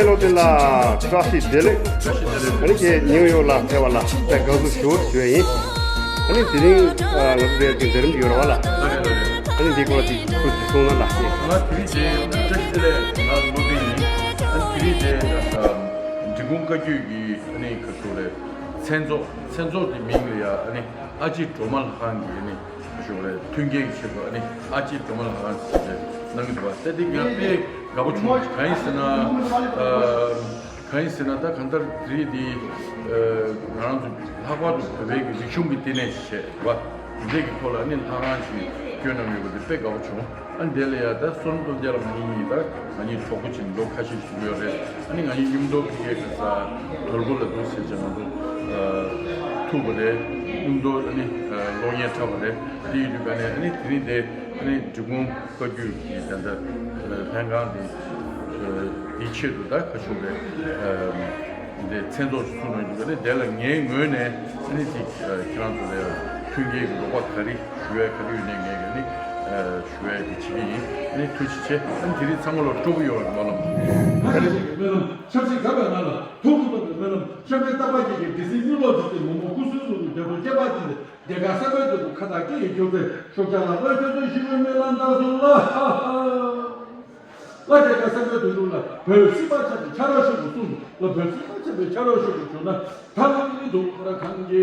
Delo della Traffic Dele, che New York la Tevala, che goes to shoot, Jay. And it's in the term Eurola. And the quality put the phone on last year. Not 3J, just the movie, and 3J, Jigunka Yugi, and Kasure, Senzo di Minglia, and Aji Tomal Hangi, and Tungi, and Aji Tomal Hans. Nangi Gabuchu, Kaisana, Kantar 3D, Havard, the big Shumbitinesh, what big Polan in Haranchi, Kunami with the big Gabuchu, and Delia, that's one of the Germany, and you focus in Lokashi, and I Yumdo, Torbula dosage and Tubade. Undo any lawyer tower, any 3 day, any Jugum Kodu, and the Pangan, the teacher to that, the Tendo Suna, Della Yang, anything, Kiran, the 2 years of what Kari, Shue, Shue, Chi, any Twitch, and did it some of 2 years. Something governor, Shabbat Tabaki, this is Mukusu, the Jabati, the Gasabet, Kataki, Shokana, like a Gasabet Lula, Persiba, Charashu, the Persiba, Charashu, Tamu do for a Kanji,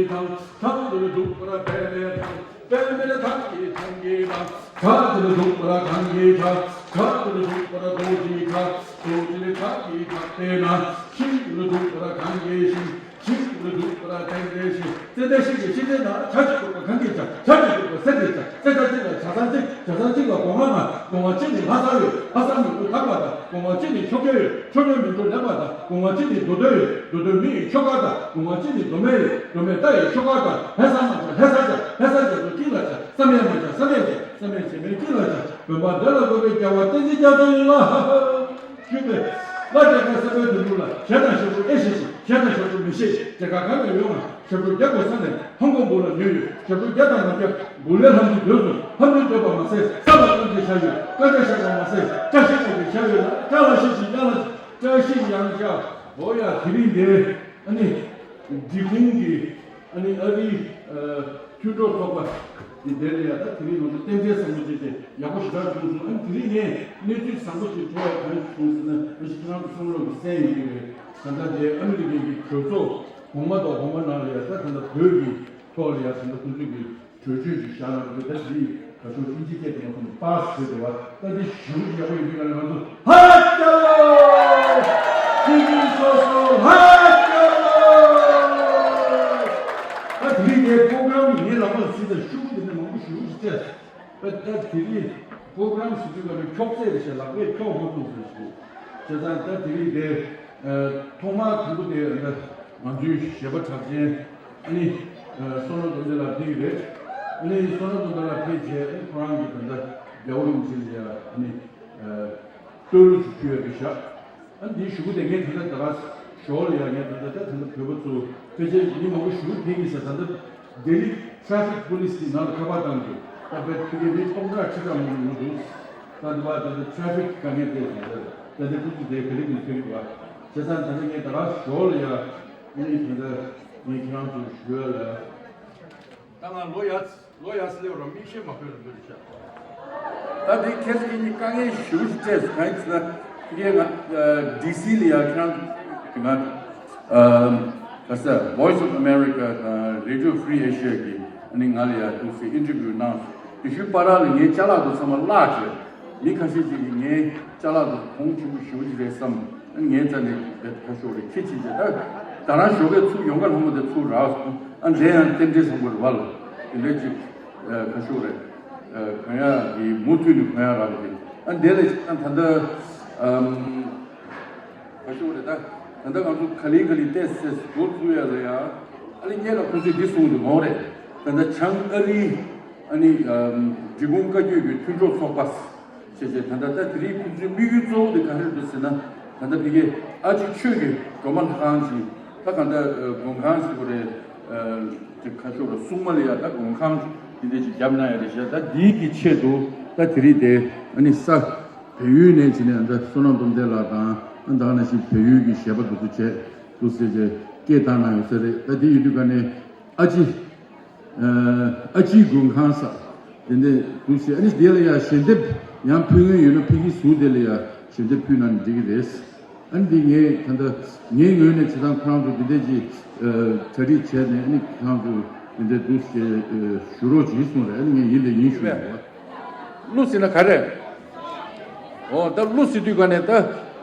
Tamu do for a Pele, Pele Taki, Tangi, Tamu do for a Kanji, Tamu do for a Doji, Doji Taki, Katena, King will do for a Kanji, King will do for a Kanji, the Deshi, she did not touch a Kanji, touch a Senator, Satanti, Pomana, Pomachini, Hassan, Tabata, Pomachini, Choke, Choke to Lamada, Pomachini, Dodemi, Chokata, Pomachini, Dometa, Chokata, Hazard, Killer, Samuel, Killer, but Madela will be our Tizzy, like a Sabbath Lula, Shana Shabu Mishi, Takaka, Shabu Jabo Sunday, Hong Kong Bull, New York, Shabu Jabba, Bullet 100 of myself, some of the Shabu, Gadasha myself, Tasha Shabu, Talashi, Young Job, Boya, Tiri, any Divingi, any early Tudor Papa. The Delia, that 3 was 10 years of the Yakush and 3 years, native somebody to which cannot follow the same, and that they only Koto, Homato, Homanalia, and the Turkey, Polias, and the Turkey, Turkey, Shannon, with that lead, but to indicate them from the past to the what, that is shooting away the element. Hello! TV so That 3 day program, you never see the shoot. But that TV program should be a chocolate, like a chocolate. So that TV, Thomas, Mandu, Shabbat, any son of the La Tigre, any son of the La Tigre, and Frank, and the Olim, any third shop. And you should get to the last surely I get that and the people to visit should things as under daily traffic police in not cover down. But to give it from the traffic can get there. That they put the collecting people. Just telling it the last surely we need to make around to sure. Lawyers live on Misha Makulisha. That they catch in the Kangi shoes test, right? DClia can Voice of America, Radio Free Asia, and in Alia to see interview now. If you paral in Chala to some larger, because it's in Chala to shoes some and yet that Kasuri kitchen. Tara sugar 2 younger home the 2 rouse, and then 10 days of well, electric Kasure, Kaya, the Mutu Kaya, and there is another. And then Kaligari tests go through there. I think you know, this one more. And the Changari, any Jibunka, you control focus. She said, and that 3 contribute to the Kahana, and the big Aji Roman Hansi, Takanda Gonghans for the Kasura Sumalia, that Gonghans in the Jamna, that Diki Chedu, that 3 day, and it's such. Unity and the Sonodon de la 안다나시 배우기 시작도 도체 도세제 깨다나 요새에 어디 유튜브에 아지 군한사 근데 도시 아니 데려야 신데 양 평에 유는 피기 수데려야 신데 피난 되게 됐어 안디게 간다 녀연의 지상 프랑도 되지 저리 제네 아니 프랑도 근데 도시 주로 지수를 아니 일에 인수 루시나 가래 다 루시도 간에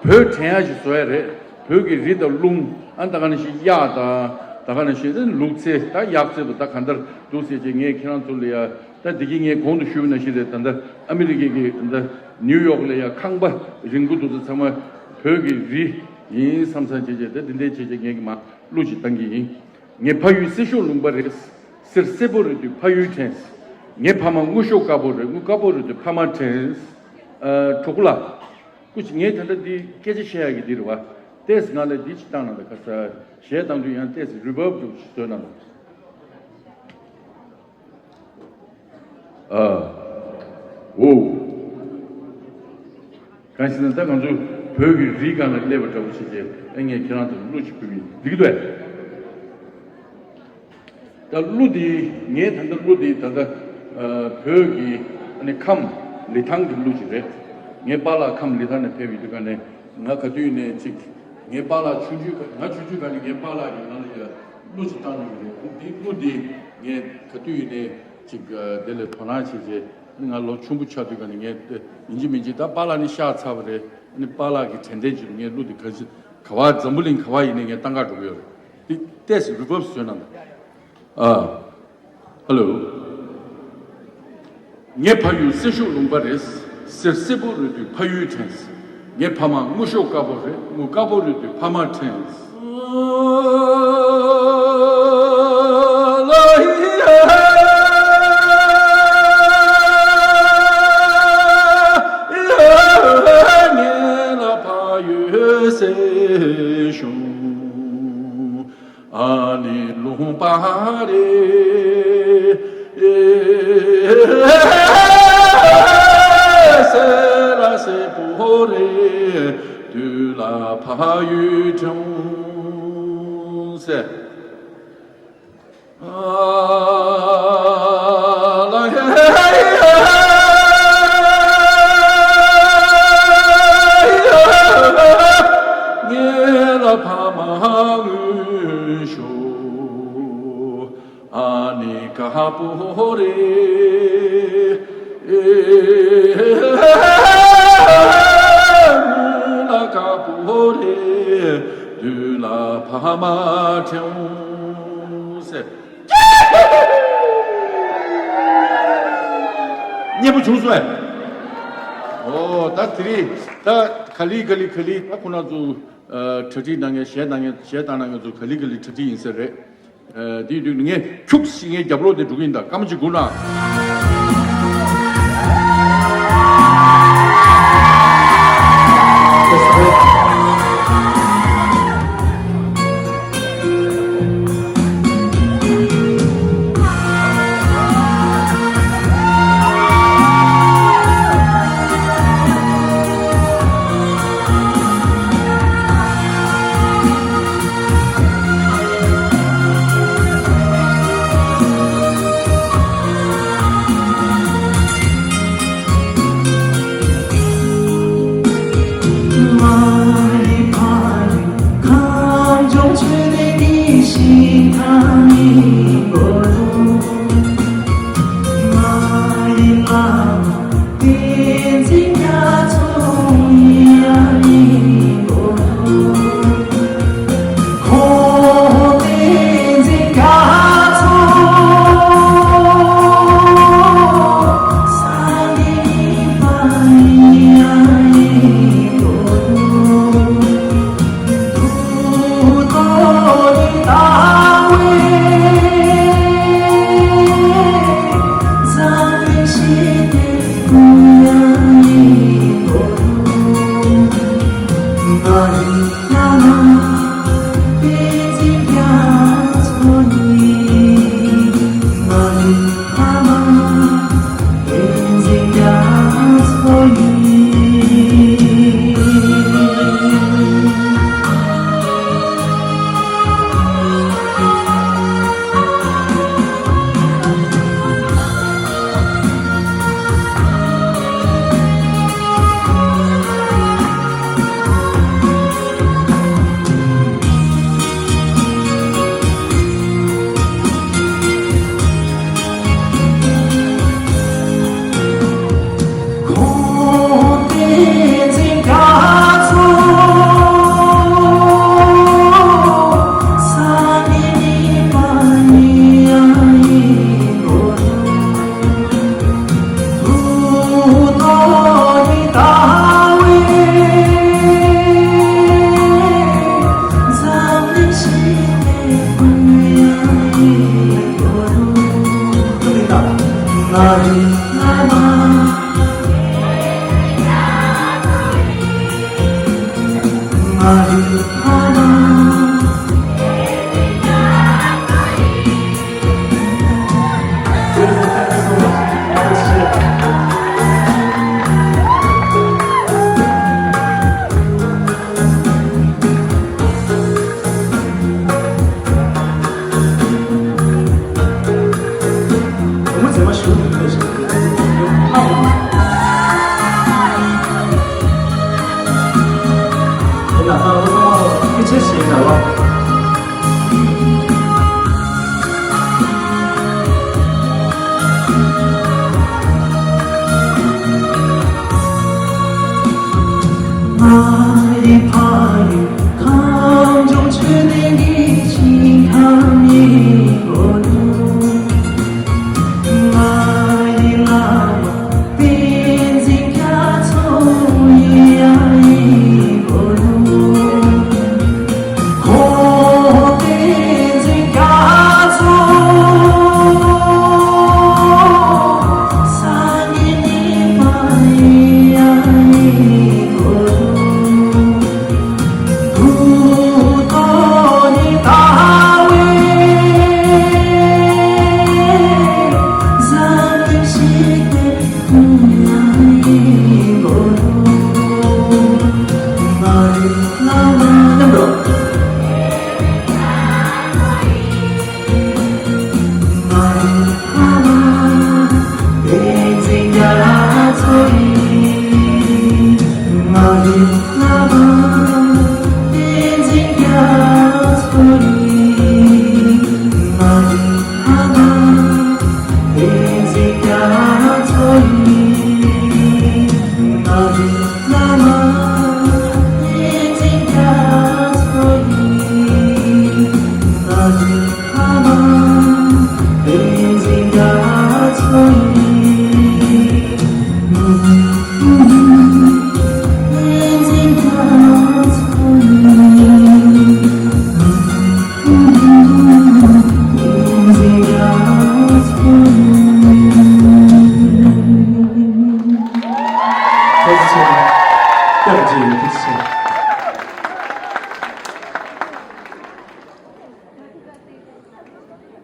별 tenyaji soyare, 벽이 리더 룽 안다가는 시 야다, 다가는 시는 룩세 다 약세도 다 간다 도시에 게 키난 돌려야 다 디기에 공도 쉬우는 시대 단다 아메리게게 단다 뉴욕래야 강바 링구도 정말 벽이 이 삼산제제데 딘데 제제게 막 루지 당기 게 파유 세쇼 룽바레스 서세보르디 파유 텐스 게 파만 무쇼카보르 무카보르디 파만 텐스 초콜라 कुछ ये था दी कैसे share की दिलवा तेज गाले दिच ताना the कसा share तांदु यहाँ तेज रिवर्ब जो स्टोना ओ 간신은 딱 아주 벽이 리가는 레벨 잡을 수 있게 eng에 기나도 루치 비비 디기도 해. 다 루디 녜 탄다 루디 탄다 벽이 아니 캄 리탕 루치래. 네발라 캄리다네 페비드가네 나카두네 직 네발라 추주가 나 추주가 네발라기 나는 루스타는 게 디부디 네 카두네 직 델레 토나치제 나로 충부차도가 네 인지민지다 발라니 샤차브레 네 발라기 텐데지 네 루디 가지 가와 점블링 가와 있는 게 땅가 두고요 디 테스 리버스 전한다 hello 네파유 세쇼 롱바레스 Sersebore du payutens. Ye pama musho kabore, mukabore du pamatens. La payu seshu ani lumpare. C'est pour de la paille c'est la pamahu show ani kahapore de la Pamation. Niebu chuswe. Oh, that three, that kali, akunazu, chati nange, shetananga to kaligally chati insere. Did you get cooks in a jabro de Duginda? Kamjiguna.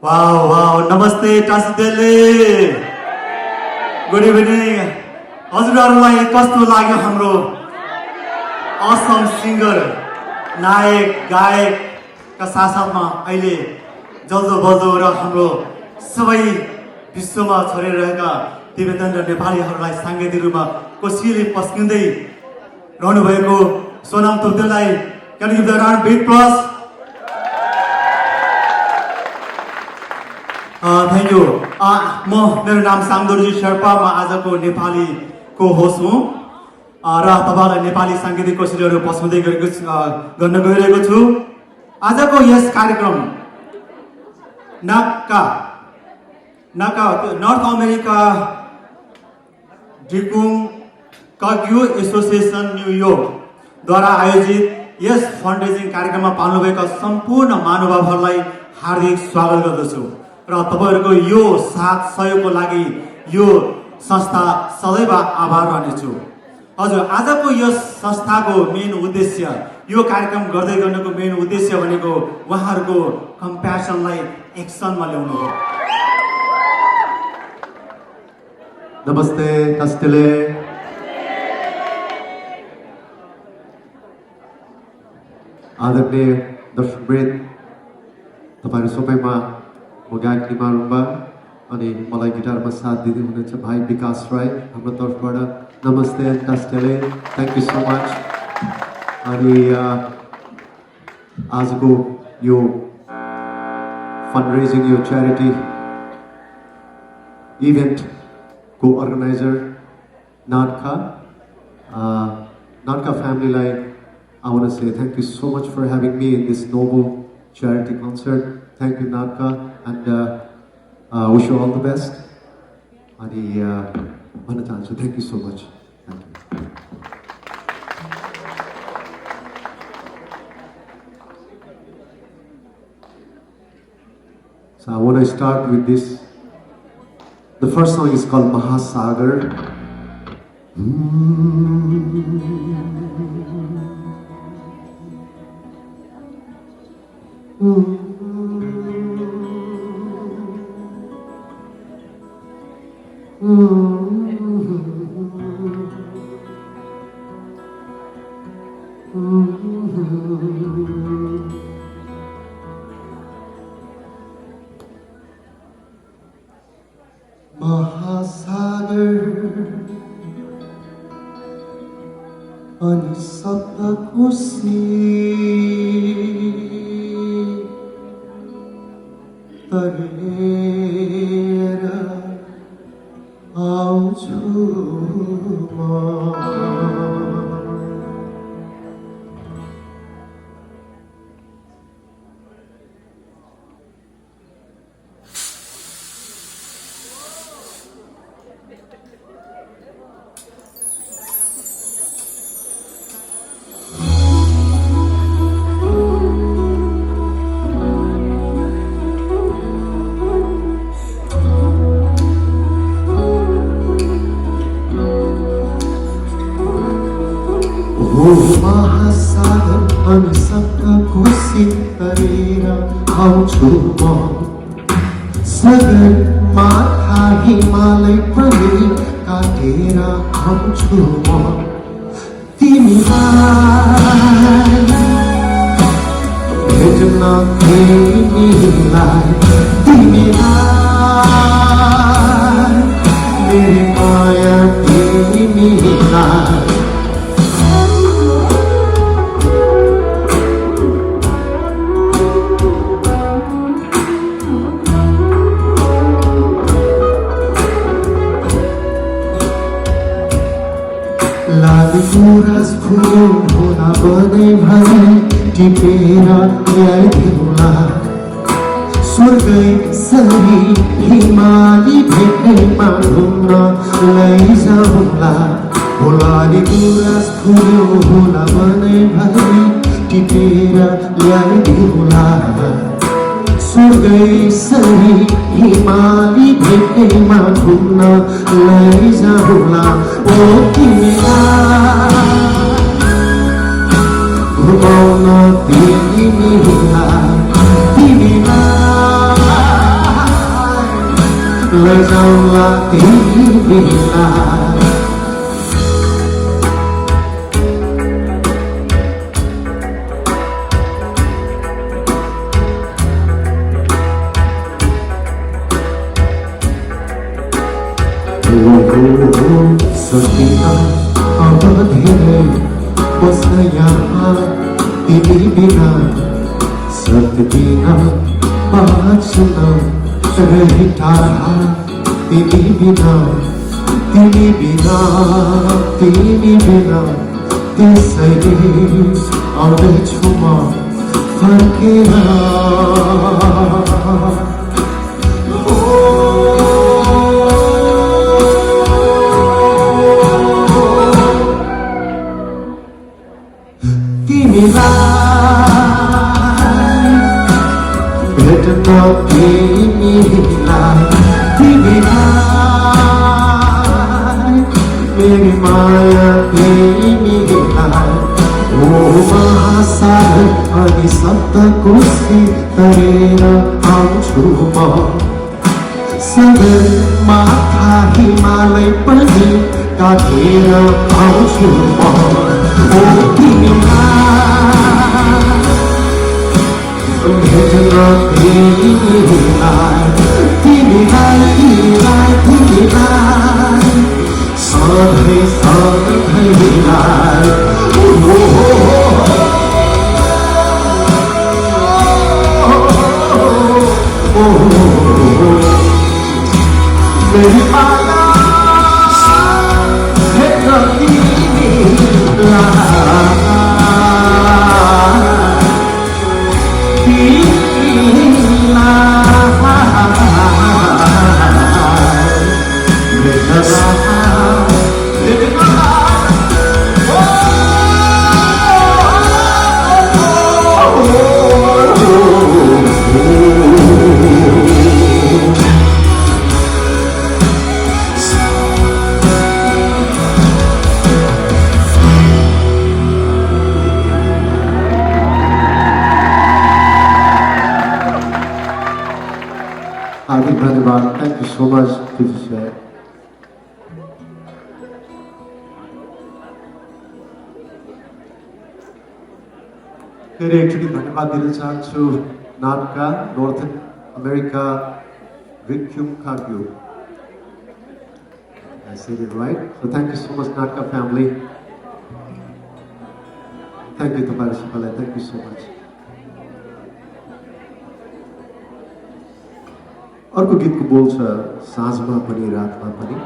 Wow, namaste, Tasdele. Good evening. हजुरहरुलाई कस्तो लाग्यो हाम्रो Assam singer नायक गायक का साथमा अहिले जल्दो बल्दो र हाम्रो सबै विश्वमा छरिरहेका तिब्बतन र नेपालीहरुलाई सांगीतिक रूपमा कोसिले पस्किँदै रहनु भएको Sonam तोप्देलाई can you give the round big applause? Thank you. मेरो नाम साङदोर्जी शेर्पा, म आजको नेपाली को होस्ट हुँ र तपाईहरुलाई नेपाली सांगीतिक कोसिलहरु पस्किँदै गर्न गइरहेको छु। आजको यस कार्यक्रम नाका North America Drikung Kagyu association New York द्वारा आयोजित यस फन्डरेजिङ कार्यक्रममा पाल्नुभएका सम्पूर्ण महानुभावहरुलाई हार्दिक स्वागत गर्दछु र तपाईहरुको यो साथ सहयोगको लागि यो संस्था सदैव आभार रहनेछु। हजुर, आजको यस संस्थाको मेन उद्देश्य, यो कार्यक्रम गर्दै गर्नको मेन उद्देश्य भनेको उहाँहरुको कम्प्यासनलाई एक्सनमा ल्याउनु हो। नमस्ते कस्टेले। आदरणीय दर्शकवृन्द, तपाईहरु सबैमा म गायक निमा रुम्बा अनि मलाई गिटारमा साथ दिँदै हुनुहुन्छ भाइ विकास राई, हाम्रो तर्फबाट नमस्ते कस्टेले, थ्यांक यू सो मच। अनि आजको यो फन्डरेजिङ, यो च्यारिटी इभेन्ट को अर्गनाइजर नाटका फैमिलीलाई I want to say thank you so much for having me in this noble charity concert. Thank you, Natka, and wish you all the best. Ani so thank you so much. Thank you. So I want to start with this The first song is called Mahasagar. Mahasagar ani sapna kusi tarera aunchu ma Mahasagar ani sapna kusi tarera aunchu ma Sagar matha himalay pani katera aunchu ma Timirai bhejna milai Timirai mere maya milai Puras fulu hola bane bhai tipera ल्याइदिउला स्वर्गै सरी हिमाली भेट्नेमा घुम्न लैजाउला होलाली गुराँस फुल्यो होला बने भई टिपेर ल्याइदिउला स्वर्गै सरी हिमाली भेट्नेमा घुम्न लैजाउला ओ तिमीलाई घुमाउन तिमीलाई लैजाउला तिमीलाई सकिन अब धेरै बस्न यहाँ तिमी बिना सक्दिन बाँच्न रही टाढा तिमी बिना त्यसैले आउँदैछु म फर्केर भेट्न तिमीलाई मेरी माया तिमीलाई ओ महासागर अनि सप्तकोशी तरेर आउँछु म सागर माथा हिमालय पनि काटेर आउँछु म ओ भेट्न तिमीलाई सधैँ सधैँलाई मेरी माया भेट्न so much. Good to share. फेरि एकचोटि धन्यवाद दिन चाहन्छु नाटका northern America Vikyum Kagyu. I said it right. So thank you so much Natka family. Thank you Tapara Shipala. Thank you so much. अर्को गीतको बोल छ साँझमा पनि रातमा पनि.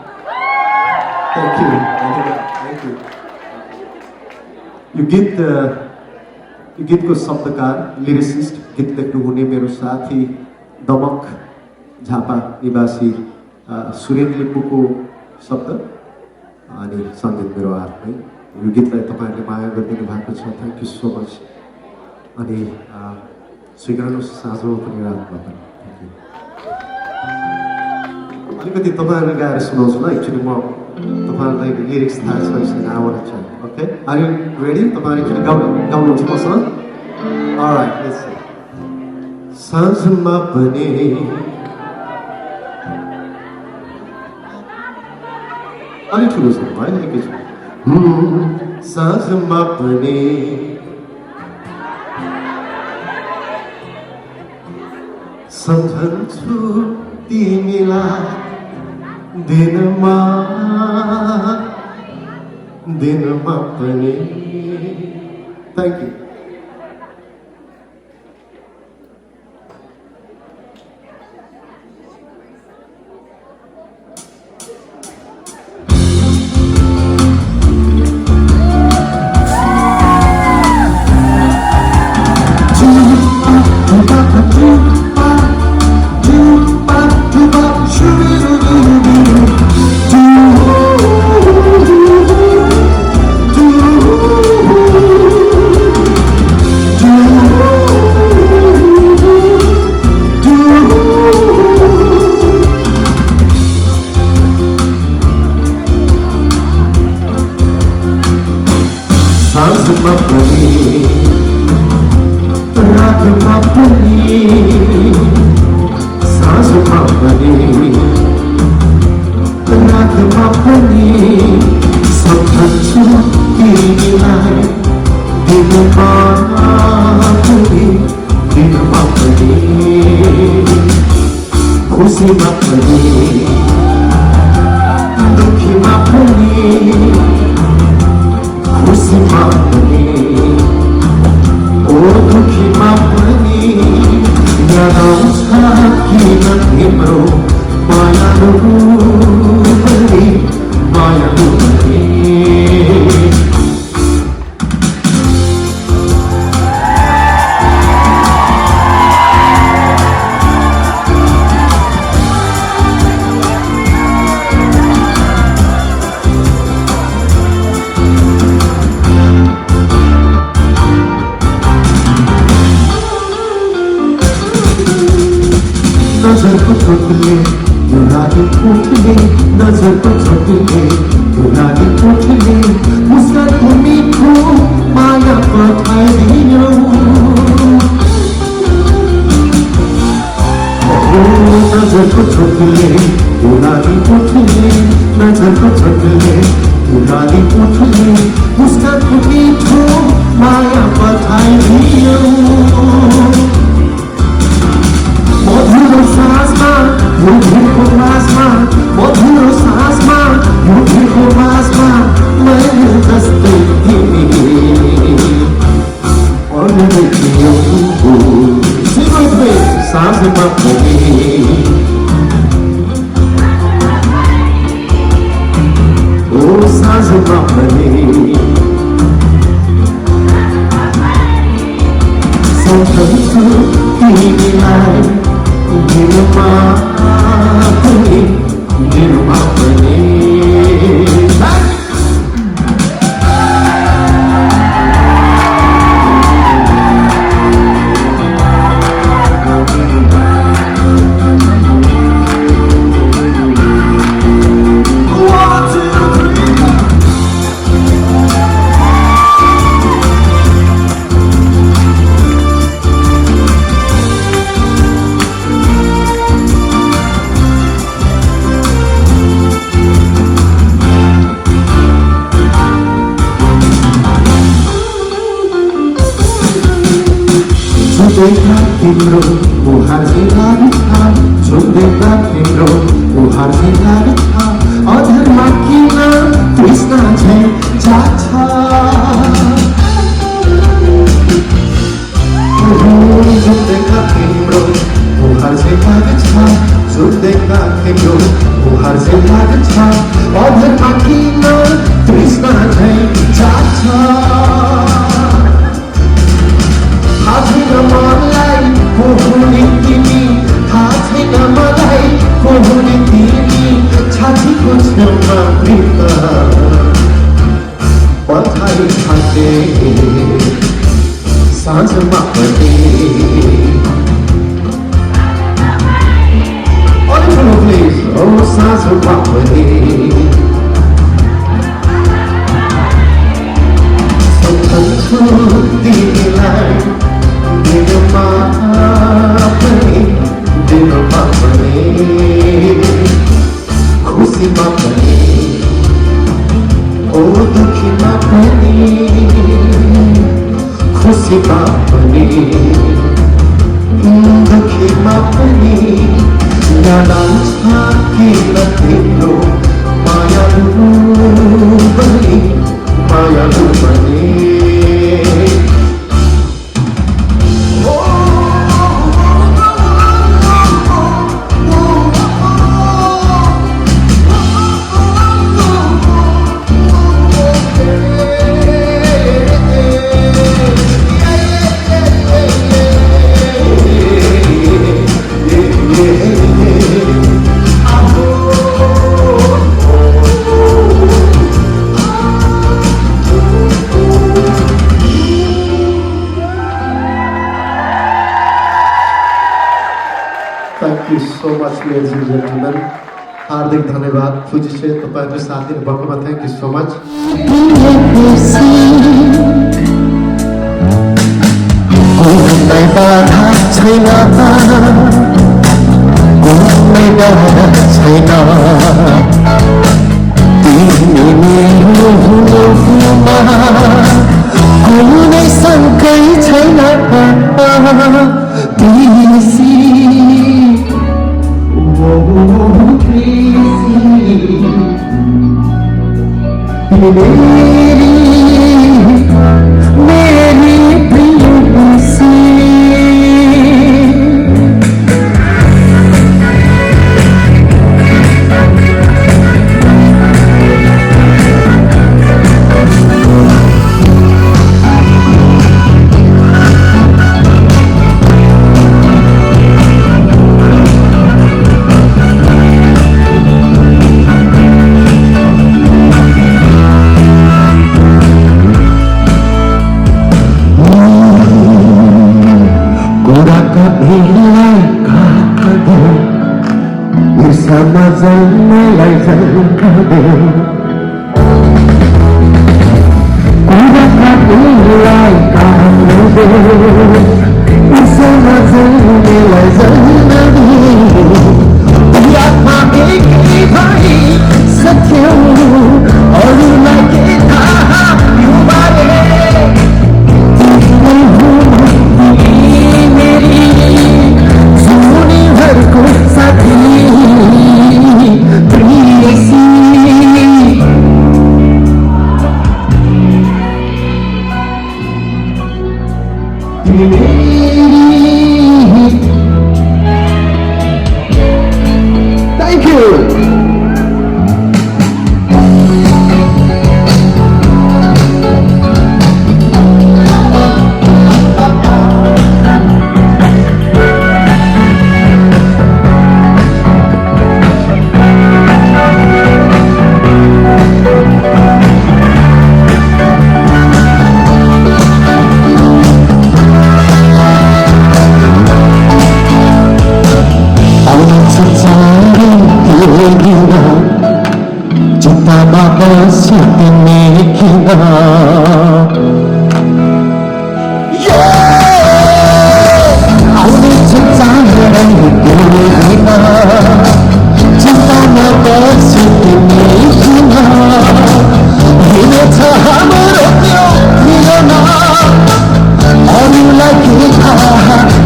Thank you. Thank you. यो गीतको शब्दकार लिरिसिस्ट गीत लेख्नु हुने मेरो साथी दमक झापा निवासी सुरेन्द्र लिम्बूको शब्द अनि सङ्गीत मेरो हातमै. यो गीतलाई तपाईँहरूले माया गरिदिनु भएको छ. Thank you so much. अनि स्वीकार्नुहोस् साँझमा पनि रातमा पनि. अलिकति तपाईँहरूले गाएर सुनाउँछु ल. एक्चुली म तपाईँहरूलाई लिरिक्स थाहा छ छैन आउन छ. Okay, are you ready? तपाईँहरू एकचोटि गाउनुहुन्छ मसँग? Alright, let's see. साँझमा पनि अलि ठुलो छ होइन एकैचोटि. साँझमा पनि सम्झन्छु तिमीलाई दिनमा पनि. Thank you. तिम्रो मुहार चाहिँ लाग्छ छुट्दैमा तिम्रो मुहार चाहिँ लाग्छ अधरमा किन तृष्णा चाहिँ जान्छ छुट्दैमा तिम्रो मुहार चाहिँ लाग्छ छुट्दैमा तिम्रो मुहार चाहिँ लाग्छ अधरमा किन तृष्णा चाहिँ जान्छ थाहा छैन मलाई को हुने तिमी थाहा छैन मलाई को हुने तिमी छातीको छेउमा मृत बधाई थाके साँझमा पनि प्लिज ओ साँझमा पनि सम्झन्छु तिमीलाई दिनमा पनि खुसीमा पनि ओ दुखीमा पनि खुसीमा पनि दुखीमा पनि याद आउँछ किन तिम्रो मायालु पनि Thank you so much, ladies and gentlemen. हार्दिक धन्यवाद फुजिसे तपाईहरुको साथ दिनु भएकोमा थ्यांक यू सो मच कुनै बाधा छैन कुनै बाधा छैन तिमी मेरो हुनुमा कुनै शंकै छैन तिमी मेरी प्रियसी sama zanmelai zangkade kudakat nilai kamu sama zanmelai zangkade biar kami kembali setia orang lagi tak yubare Thank you.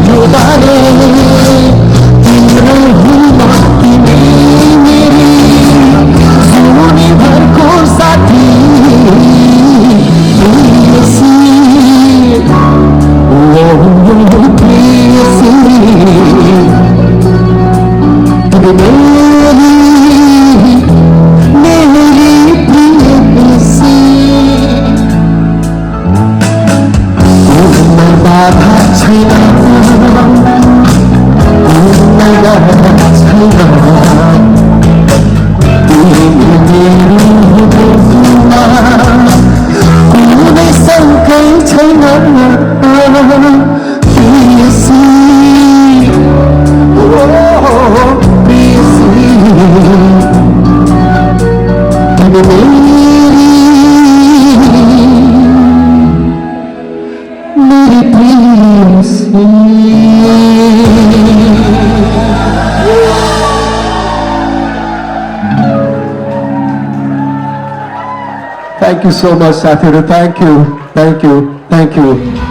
Nobody कुनै शङ्कै छैन प्रियसी प्रियसी मेरी प्रियसी Thank you so much, Sathiru. Thank you, thank you, thank you.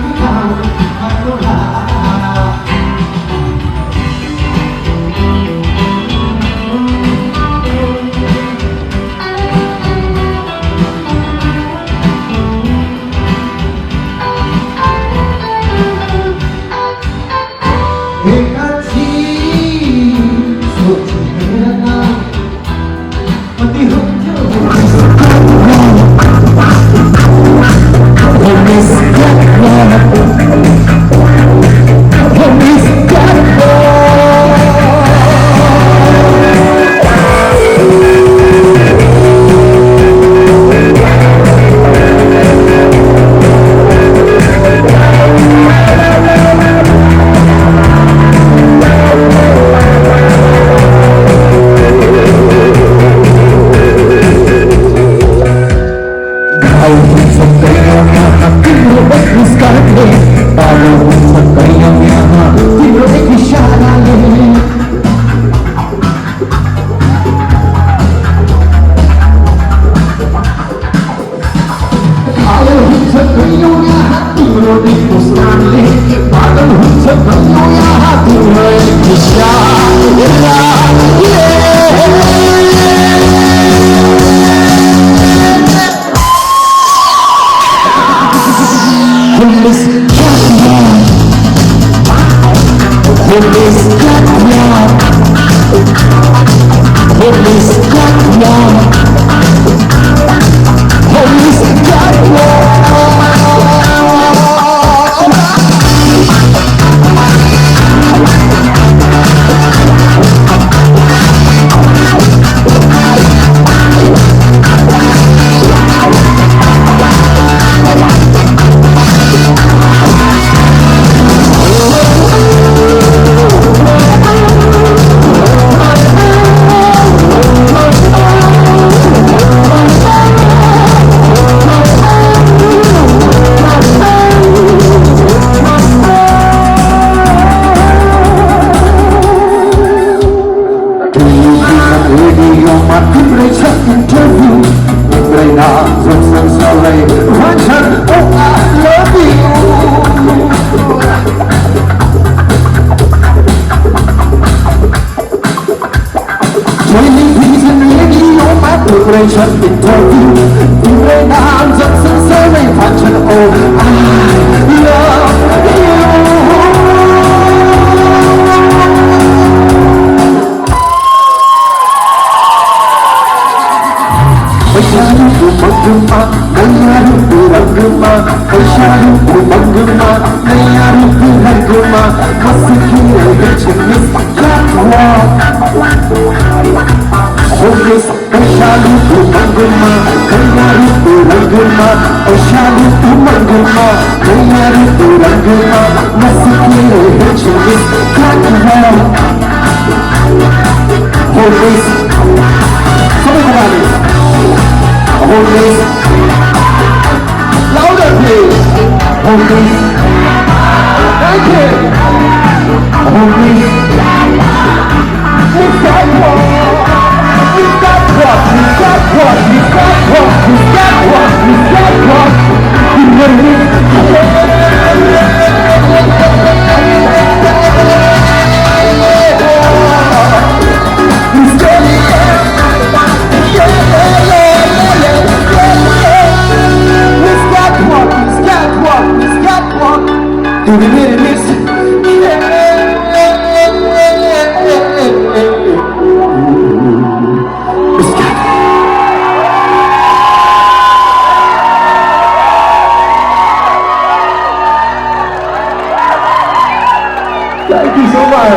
Thank you so much.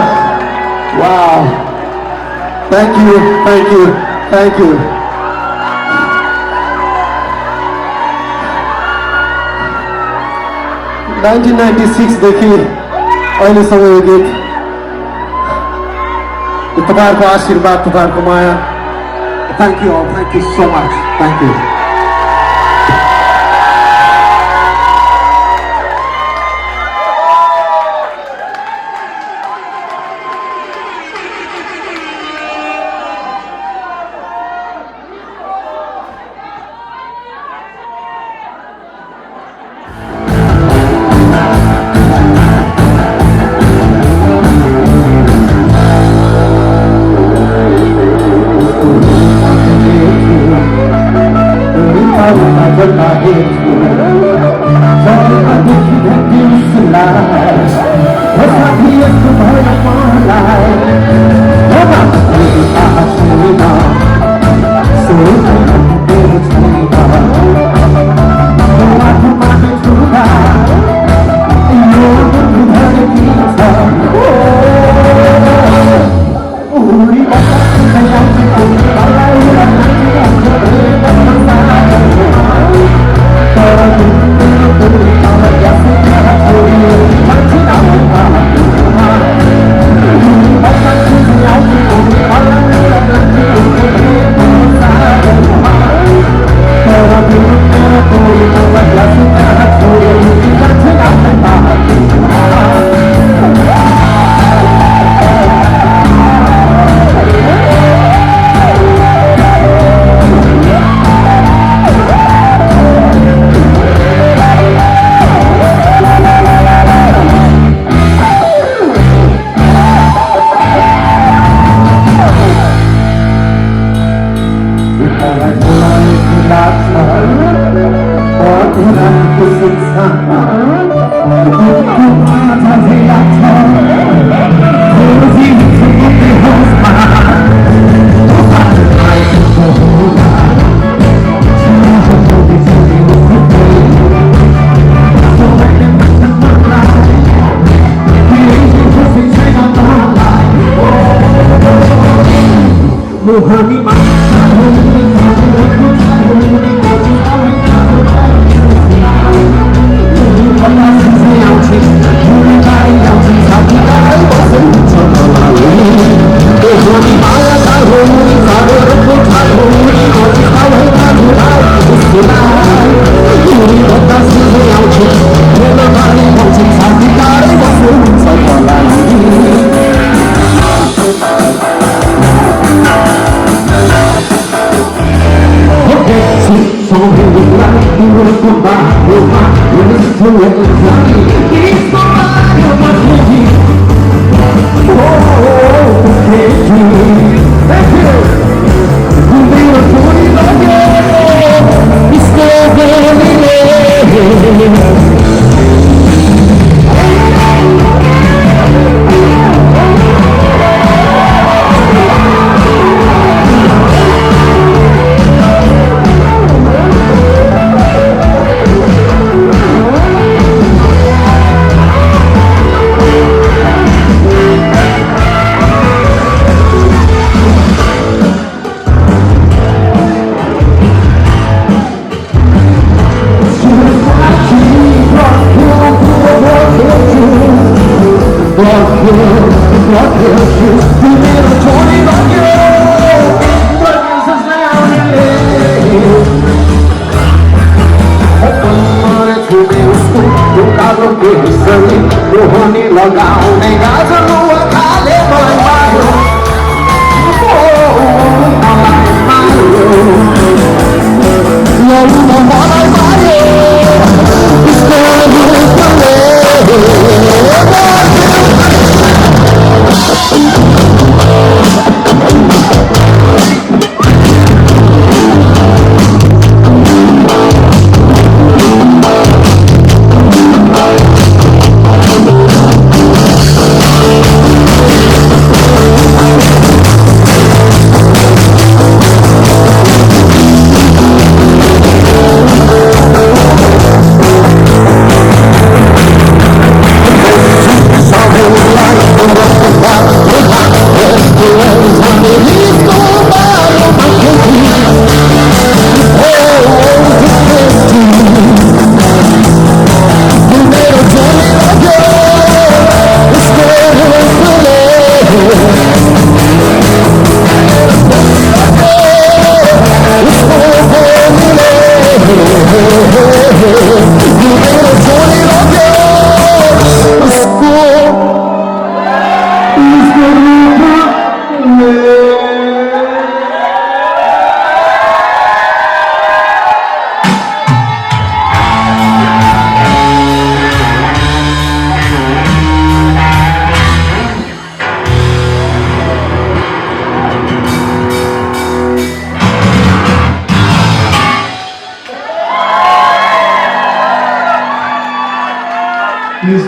Wow. Thank you, thank you, thank you. 1996 देखि अहिलेसम्म यो गीत तपाईँहरूको आशीर्वाद तपाईँहरूको माया thank you all thank you so much thank you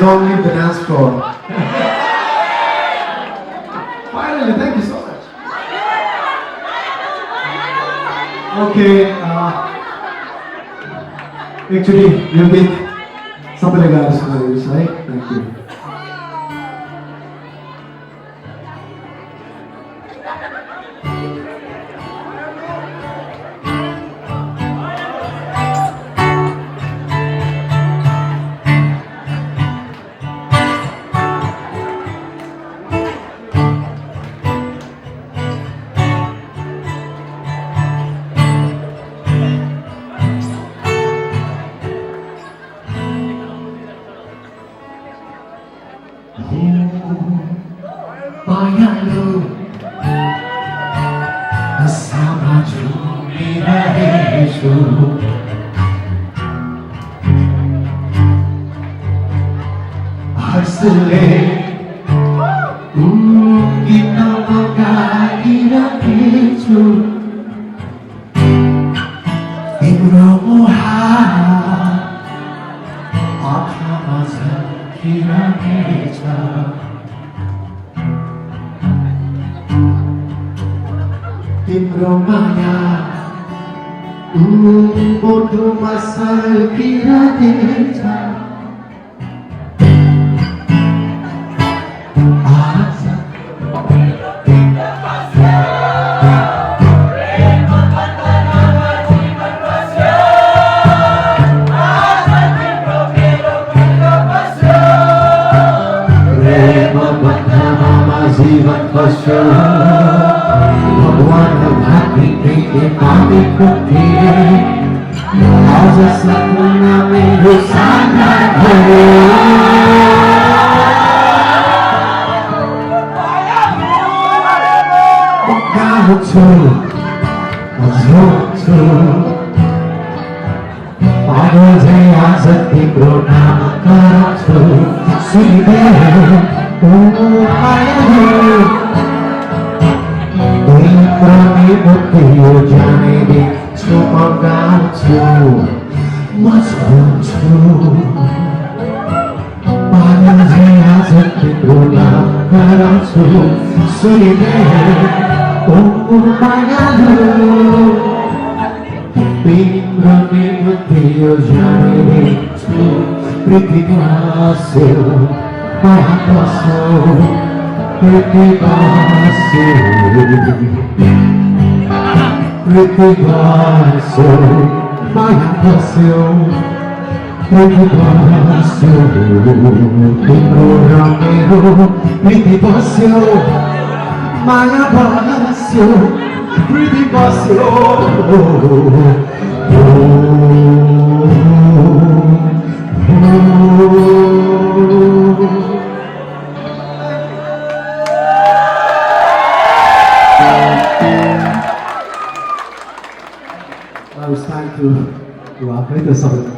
long live the dance floor. Finally, thank you so much. Okay, actually, you did सबैले गाएर सुनाइदिनुहोस् है. Thank you. तिम्रो माया बोटोमा सल्किरहेछ जीवन बस्यो भगवान भाग्य प्रीति मामी कुटी आज सपना मेरो साकार भयो कहाँ छु छु पागल झै आज तिम्रो नाम गर्छु सुनिदे यो जाने दे छुपाउँछु म छु पागल झै आज तिम्रो नाम गराउँछु सुनिदे ओ मायालु तिम्रो निम्ति यो जाने दे छु प्रीति बस्यो माया बस्यो प्रीति बस्यो प्रीति बस्यो माया बस्यो प्रीति बस्यो तिम्रो र मेरो प्रीति बस्यो माया बस्यो प्रीति बस्यो Now it's time to play the song.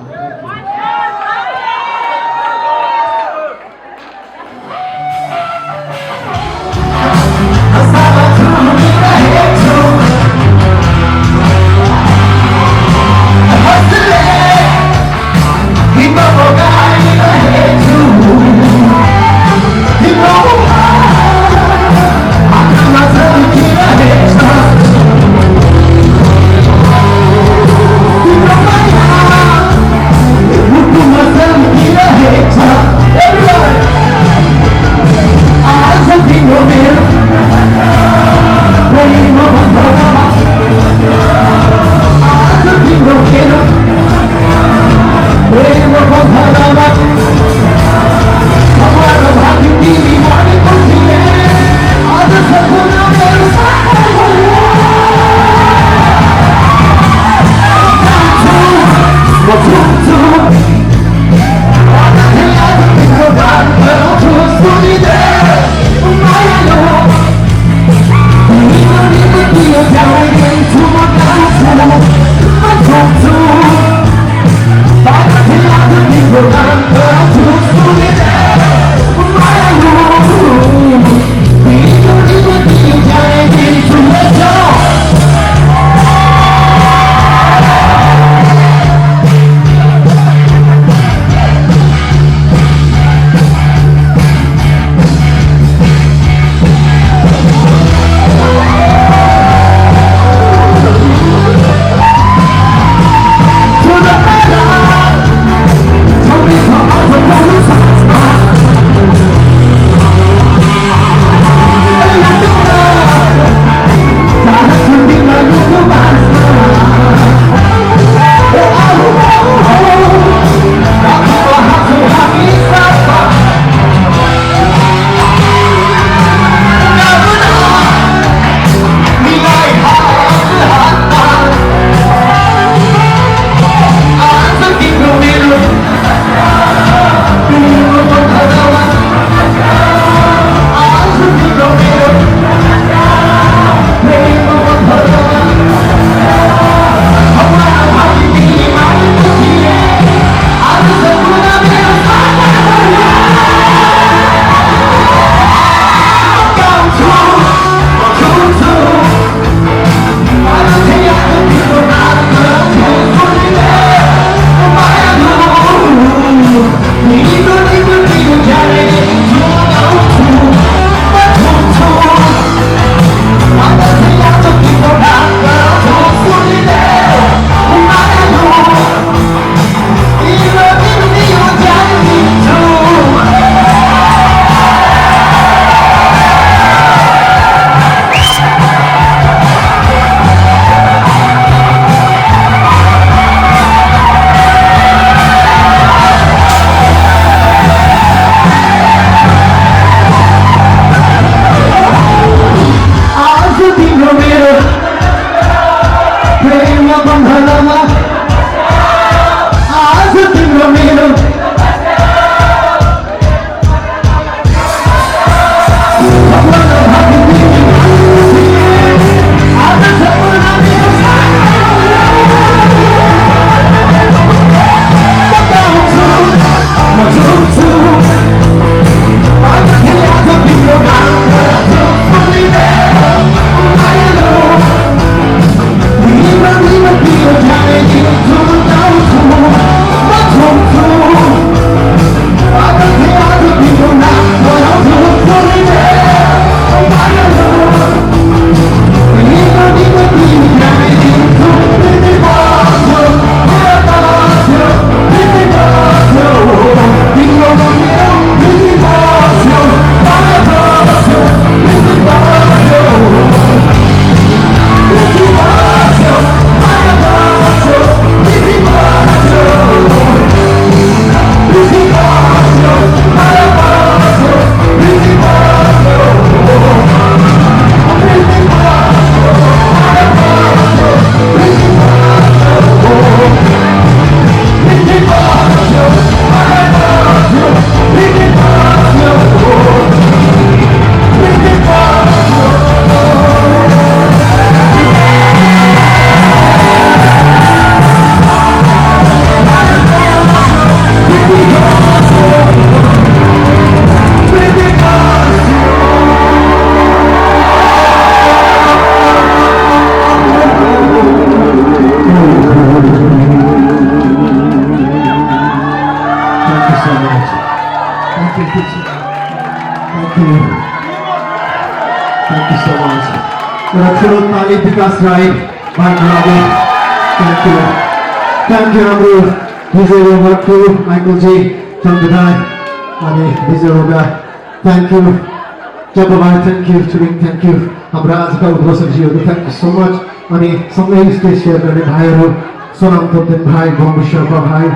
ठुलो ताली विकास राई भाइ थ्याङ्क यू हाम्रो विजय रोगरको माइकलजी चन्द्रदाई अनि विजय रोगा थ्याङ्क यू जपभाइ थ्याङ्क यू चुरिङ थ्याङ्क यू हाम्रो आजका उद्घोषकजीहरू थ्याङ्क यू सो मच अनि सँगै स्टेज सेयर गर्ने भाइहरू सोनाम तोप्देन भाइ बम्बु शेर्पा भाइ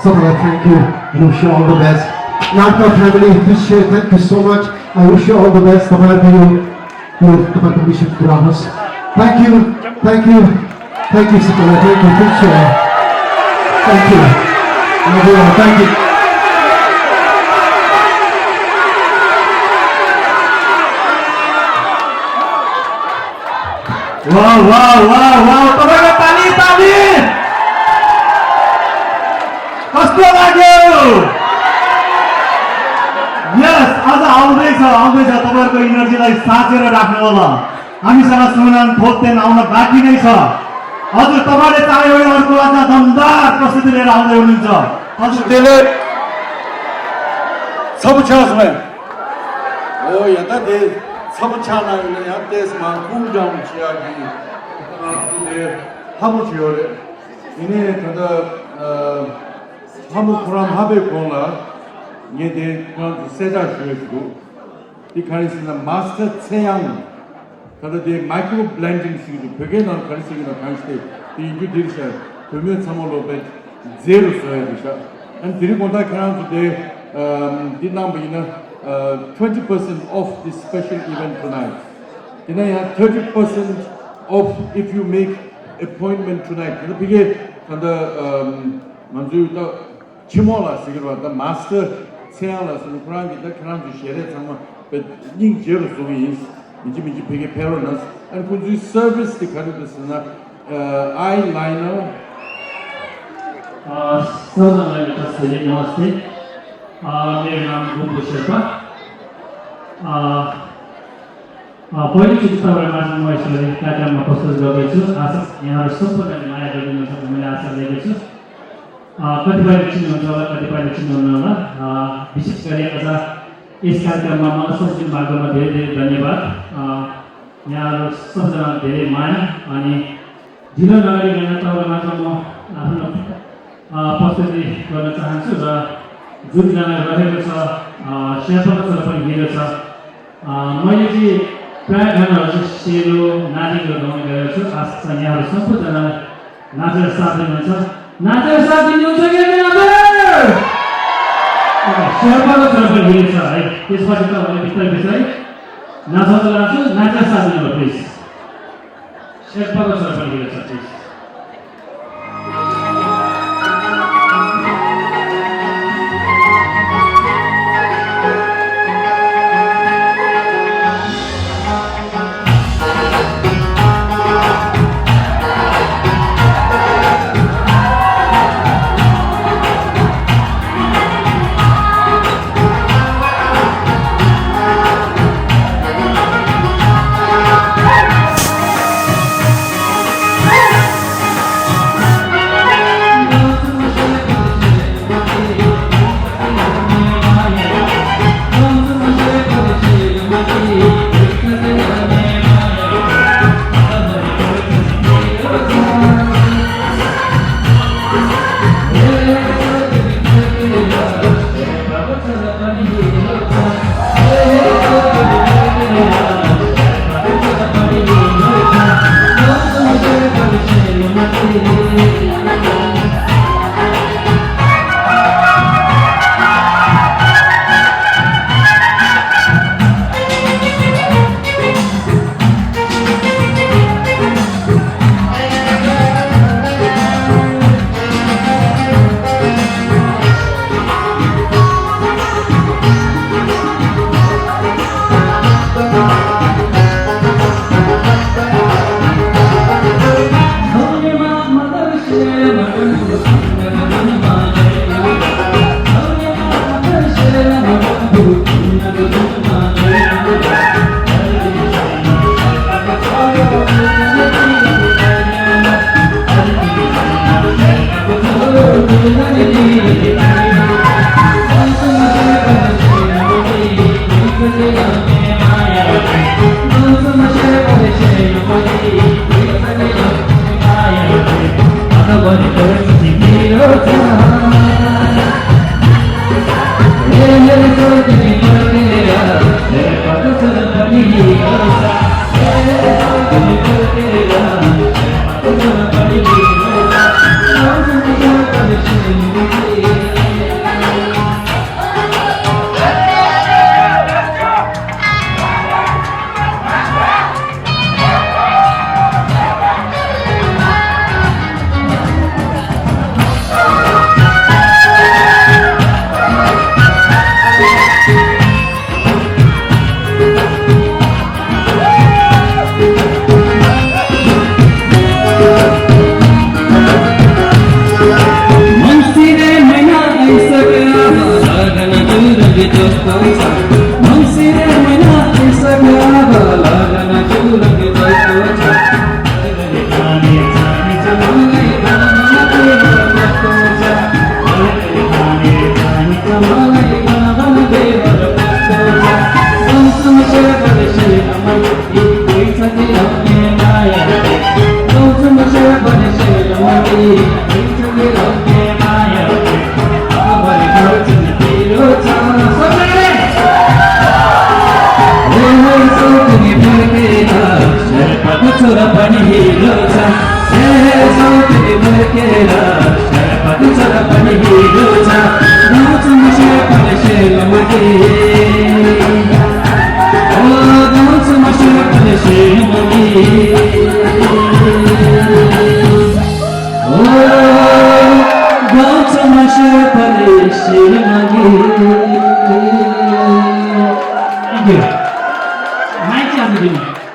सबैलाई thank you wish you all the best नाटका family this year thank you so much I wish you all the best तपाईँहरूको तपाईँको मिसन पुरा होस् थ्याङ्क यू सबैलाई thank you this year thank you thank you वाह वाह वाह वाह तपाईको ताली ताली कस्तो लाग्यो यस आज आउँदैछ तपाईहरुको इनर्जीलाई साचेर राख्नु होला हामीसँग सुनान थोप्देन आउन बाँकी नै छ हजुर तपाईले चाहे अर्को आज दमदार प्रस्तुति लिएर आउँदै हुनुहुन्छ हजुर त्यसले सब छासमा ओ यता दे सब छाना यहाँ देशमा कुजाउँ चियाकी आपले हामु छियोरे इने तदा हामु खुराम हाबे कोला ये दे सेजा छियोको दिखाइसिना मास्टर छयाङ तदा दे माइक्रो ब्लेंडिंग सिगु बेगे न खरिसिना खाइस्ते ती इगु दिर्छ तुमे समलो बे जेरो सोयदिसा अनि दिरि कोता खराम दे दिनाम बिना 20% off this special event tonight. Then I have 30% off if you make appointment tonight. The big and the manju the chimola sigurwa the master seala so kurang the kran to share it sama but ning jero so is miji big peronas and could you service the kadusna eyeliner so namaste मेरो नाम बम्बु शेर्पा पहिलोचोटि तपाईँलाई माझमा म यसरी कार्यक्रममा प्रस्तुत गर्दैछु आशा यहाँहरू सम्पूर्णले माया गरिदिनुहुन्छ भन्ने मैले आशा लिएको छु कतिपयले चिन्नुहुन्छ होला कतिपयले चिन्नुहुन्न होला विशेष गरी आज यस कार्यक्रममा मलाई सजिलो मार्गमा धेरै धेरै धन्यवाद यहाँहरू सबैजना धेरै माया अनि ढिलो नगरिकन तपाईँलाई माझमा म आफ्नो प्रस्तुति गर्न चाहन्छु र जुन गाना रहेको छ शेर्पाको छोरा पनि हिरो छ मैले चाहिँ प्रायः गानाहरू चाहिँ सेलो नाचेको गाउने गरेको छु आशा छ यहाँहरू सम्पूर्ण नाचेर साथ दिनुहुन्छ नाचेर साथ दिनुहुन्छ कि शेर्पाको छोरा पनि हिरो छ है त्यसपछि तपाईँले बिस्तारै बिस्तारै नाचाउन लान्छु नाचेर साथ दिनु प्लिज शेर्पाको छोरा पनि हिरो छ प्लिज Share छोरा पनि हिरो छ सौतले फर्केर शरपको छोरा पनि हिरो छ गाउँछु म शेर्पाले सेलमती ओ गाउँछु म शेर्पाले सेलमती ओ गाउँछु म शेर्पाले सेलमती Thank you. Mic on the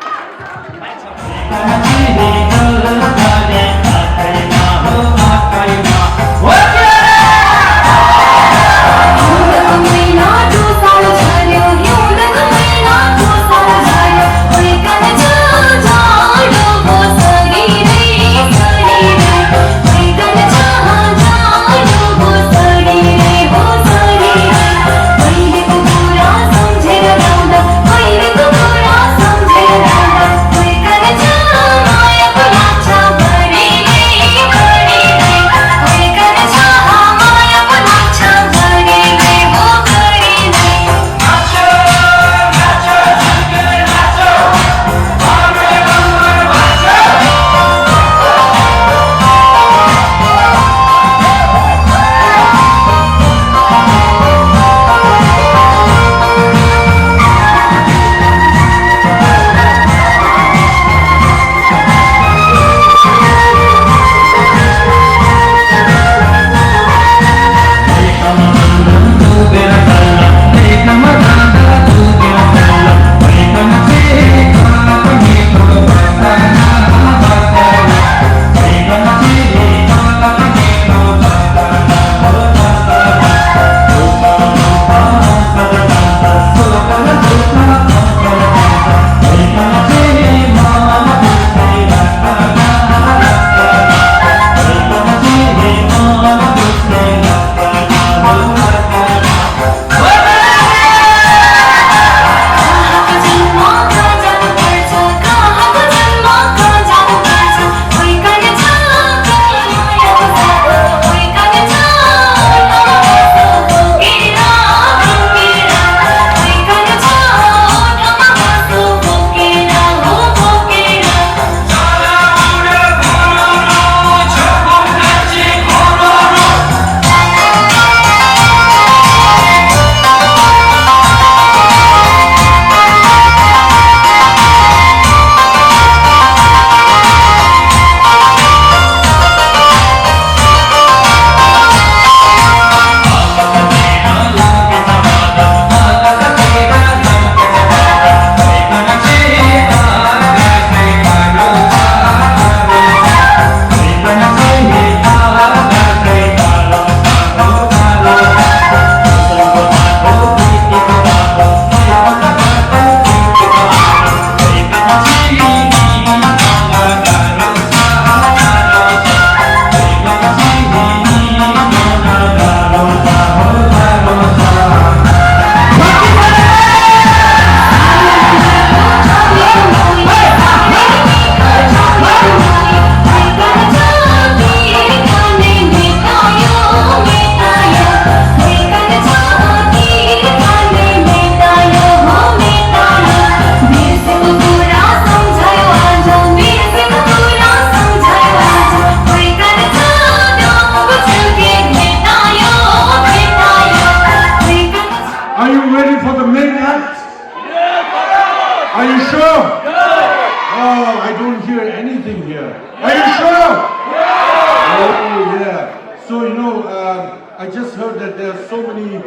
I just heard that there are so many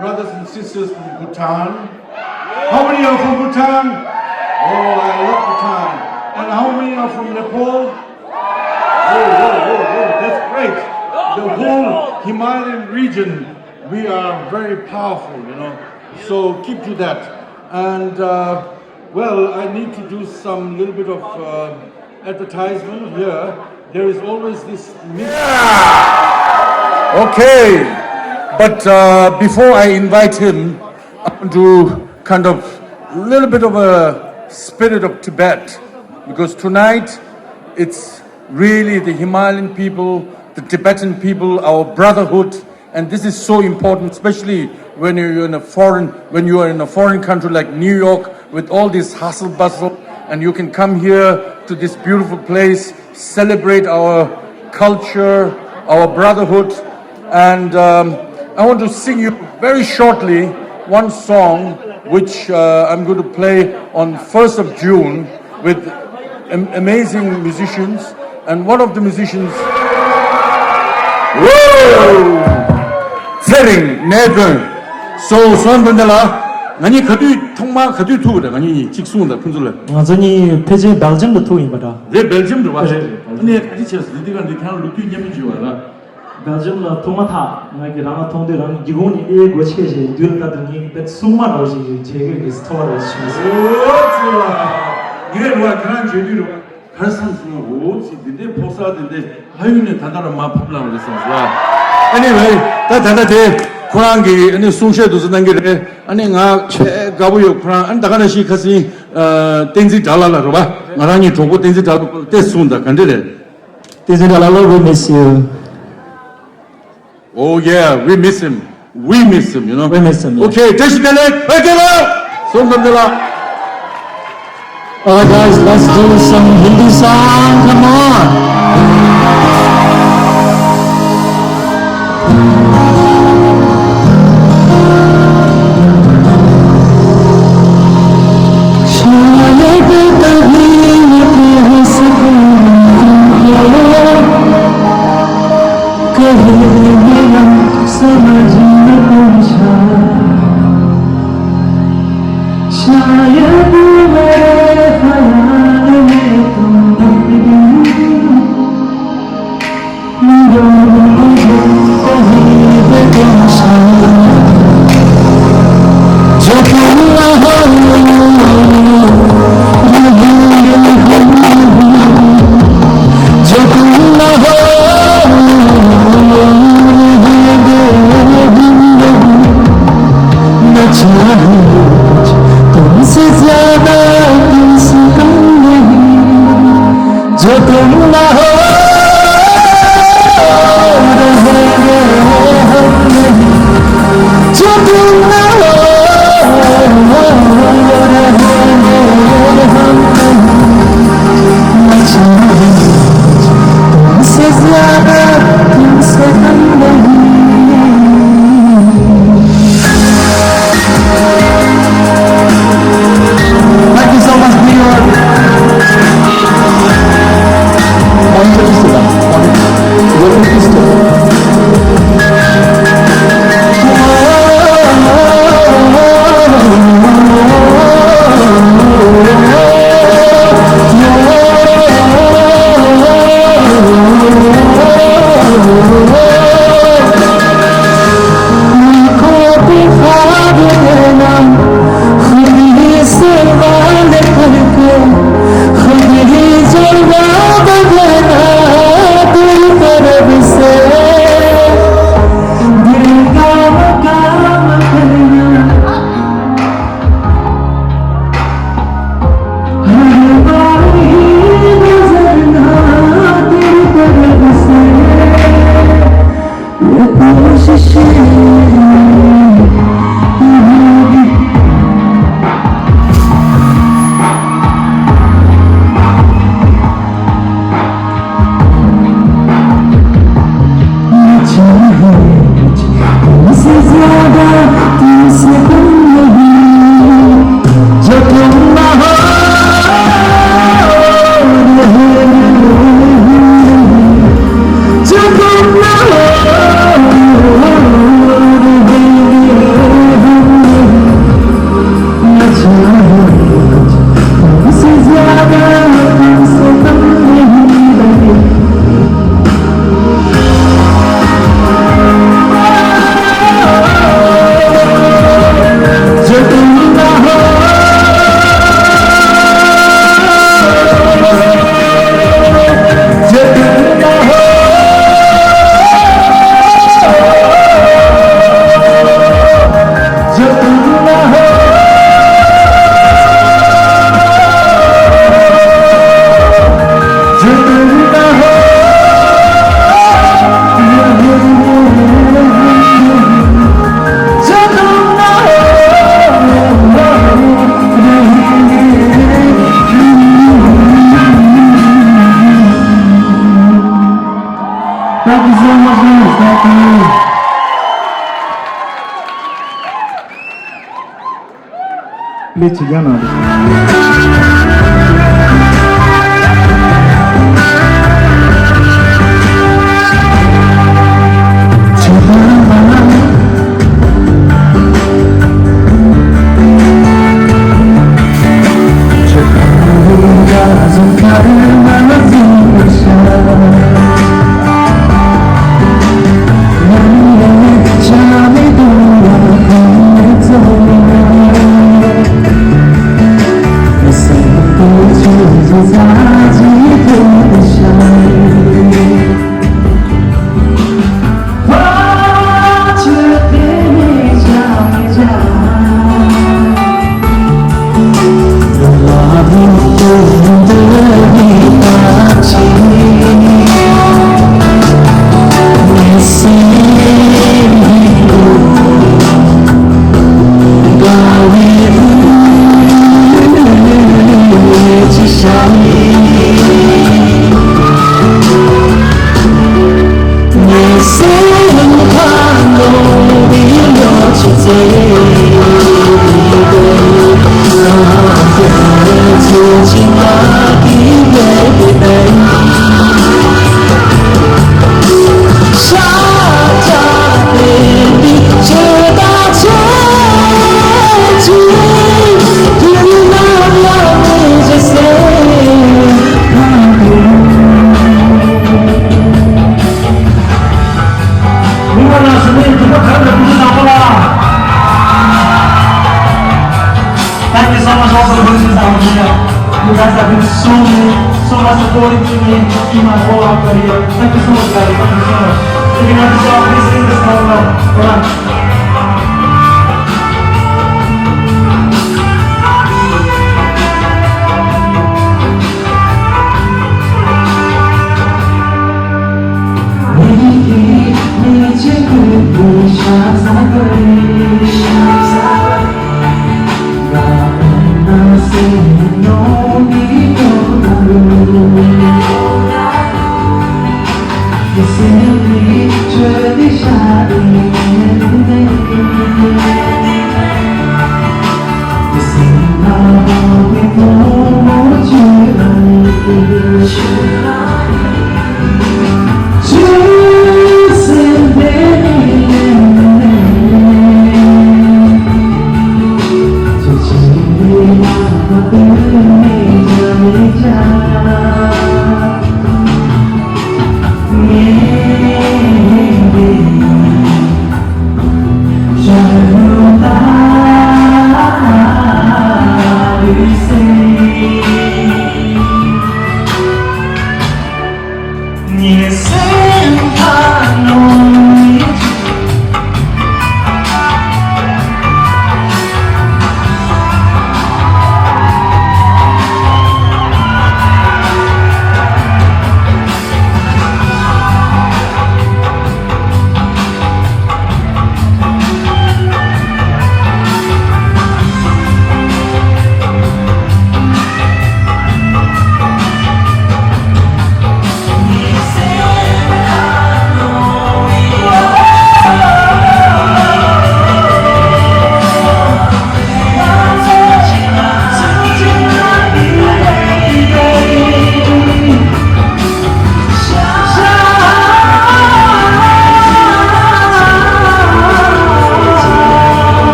brothers and sisters from Bhutan. How many are from Bhutan? Oh, I love Bhutan. And how many are from Nepal? Oh, that's great. The whole Himalayan region, we are very powerful, you know. So keep to that. And well, I need to do some little bit of advertisement here. There is always this Okay, but before I invite him, I want to kind of a little bit of a spirit of Tibet, because tonight it's really the Himalayan people, the Tibetan people, our brotherhood, and this is so important, especially when you're in a foreign country like New York with all this hustle bustle, and you can come here to this beautiful place, celebrate our culture, our brotherhood. And I want to sing you very shortly one song which I'm going to play on 1st of June with amazing musicians. And one of the musicians, Fering Nedwen. So Swan Bandela, Nani Kadu Tongma Kadu Tu, Nani Chixun, the Punzula. 완전히 페이지 벨지엄도 통입니다. 네, 벨지엄도 왔어요. 근데 같이 리드가 그냥 루틴 예민지와라. 벨지엄도 통마타, 나기 라마 통대랑 기본이 에 고치게 뒤를 bet summa 나오지 제게 스토어를 치면서. 이래 와 그런 제대로 가르치는 오지 근데 복사하는데 하윤이 단단한 마 풀라고 그랬어. Anyway, 다다데 코랑기 아니 소셔도 선단게 아니 가 가보요 코랑 안 다가나시 가시 땡지 달라라 봐. 나랑이 조고 땡지 달고 됐습니다. 간데래. Tezendalallo, we miss you. Oh yeah, we miss him. We miss him, you know. We miss him. Yeah. Okay, Teshidele, Pekela, Sondandela. Alright guys, let's do some Hindi song. Come on. Thank you so much, guys. Thank you. Please, Chigana. Thank you so much also for this out here. You guys have been so much supporting to me in my whole career. Thank you so much, guys. Thank you so much. If you want to show, please sing this song now. Come on.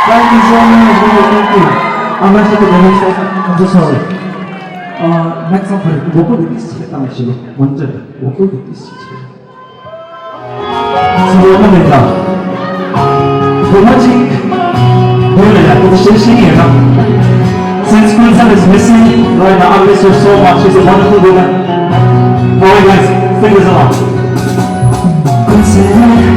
Thank you so much. Thank you. I'm actually very excited. I'm so sorry. Next song, vocal with this shit. I'm actually 먼저 vocal with this shit. 지금입니다. 도마지 노래를 약간 실시해요. Since Quinzel is missing right now, I miss her so much. She's a wonderful woman. Alright guys, sing this along. Quinzel,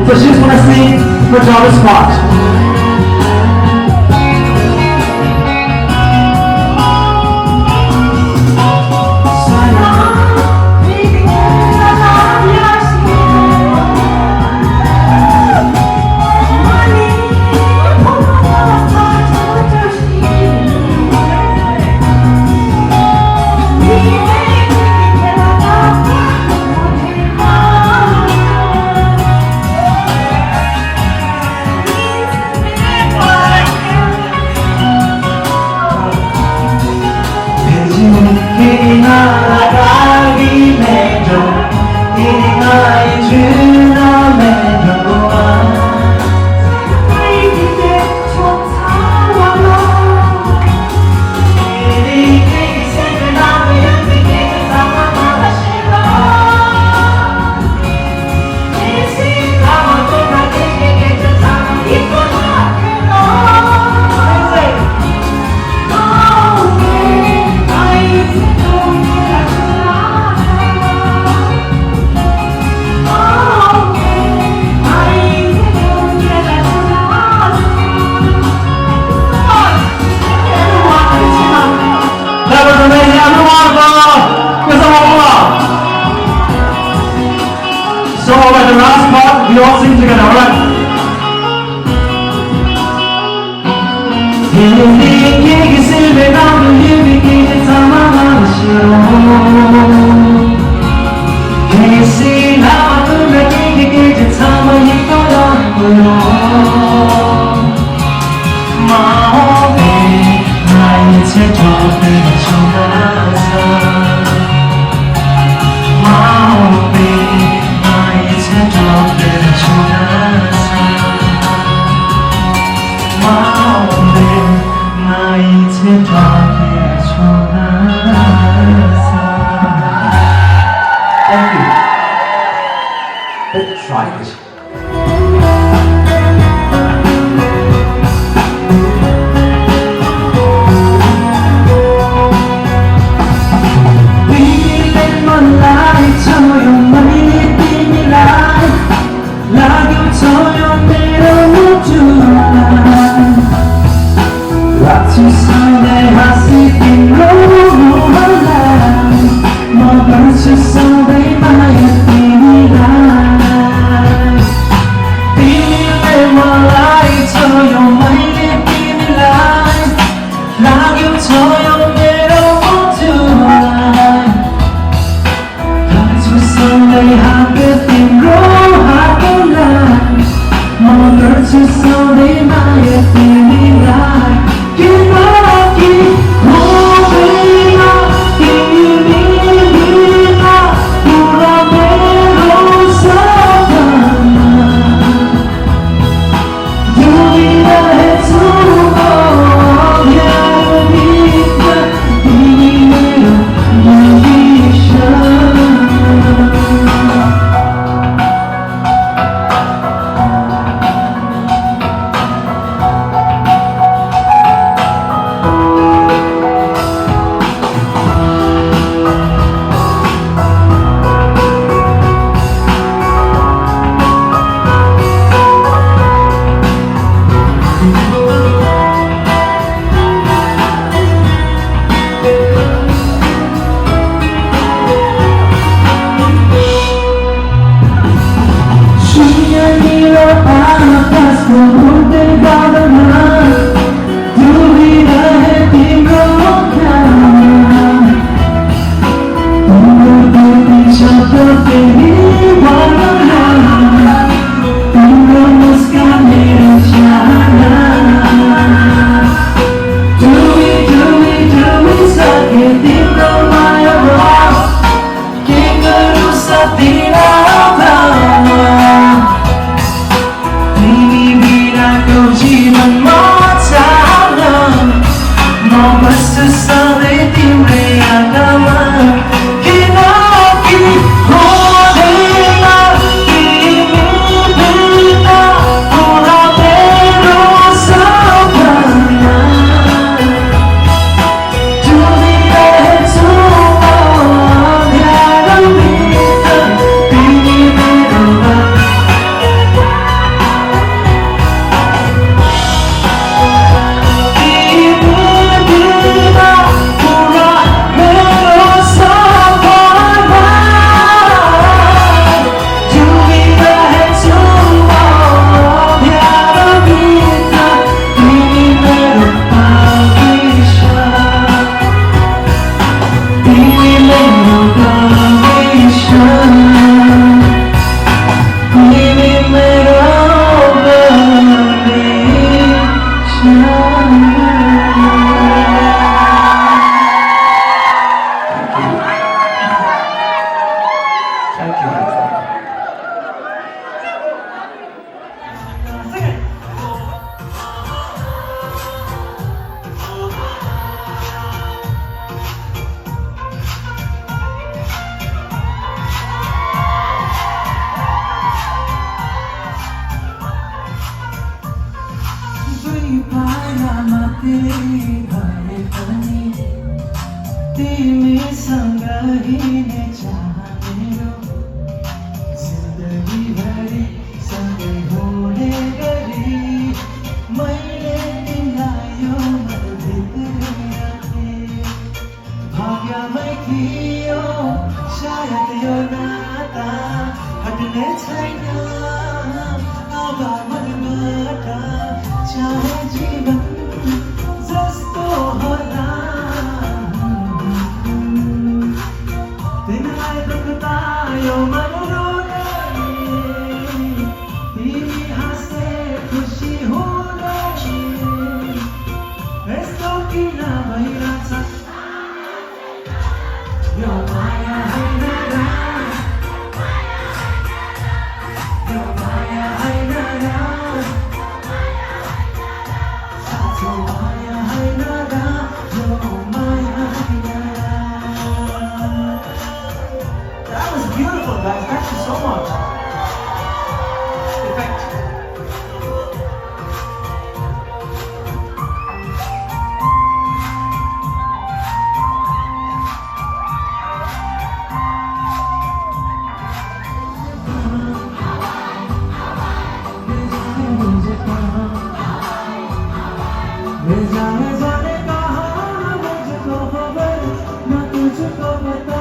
So she's gonna sing for Jarvis Scott. So at the last part, we all sing together, alright? Thank you. Let's try this. तिमी भए पनि तिमीसँग हिँड्ने चाहेरो जिन्दगीभरि सँगै हुने गरी मैले तिमीलाई यो मनभित्र राखेँ भाग्यमै थियो सायद यो नाता हट्ने छैन अब मनबाट चाहे जीवन जस्तो होला तिमीलाई दुख्दा यो मन रोने तिमी हाँसे खुसी हुने यस्तो किन भइरहेछ यो माया होइन र यो माया होइन र साँचो माया होइन र यो माया होइन र That was beautiful, guys. Thank you so much. In fact, जाने जाने कहाँ मुझको खबर न तुझको पता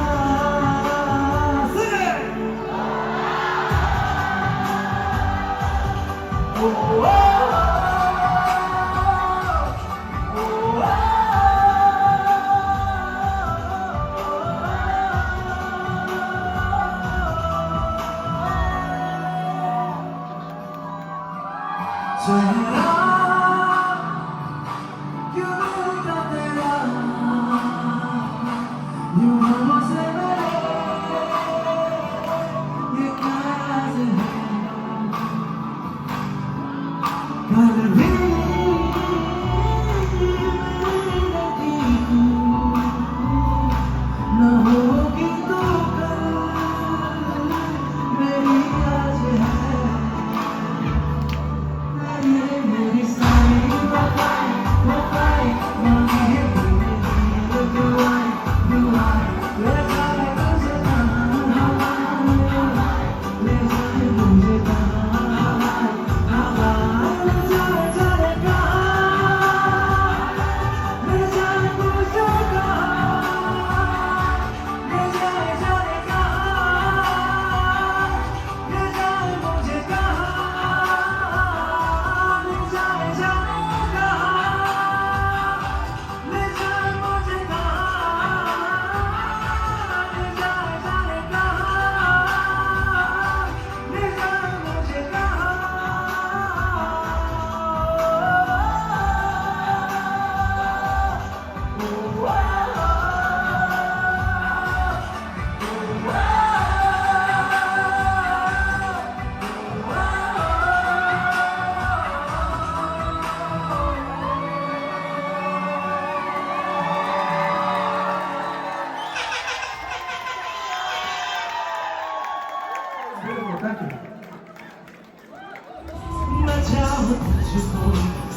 Thank you.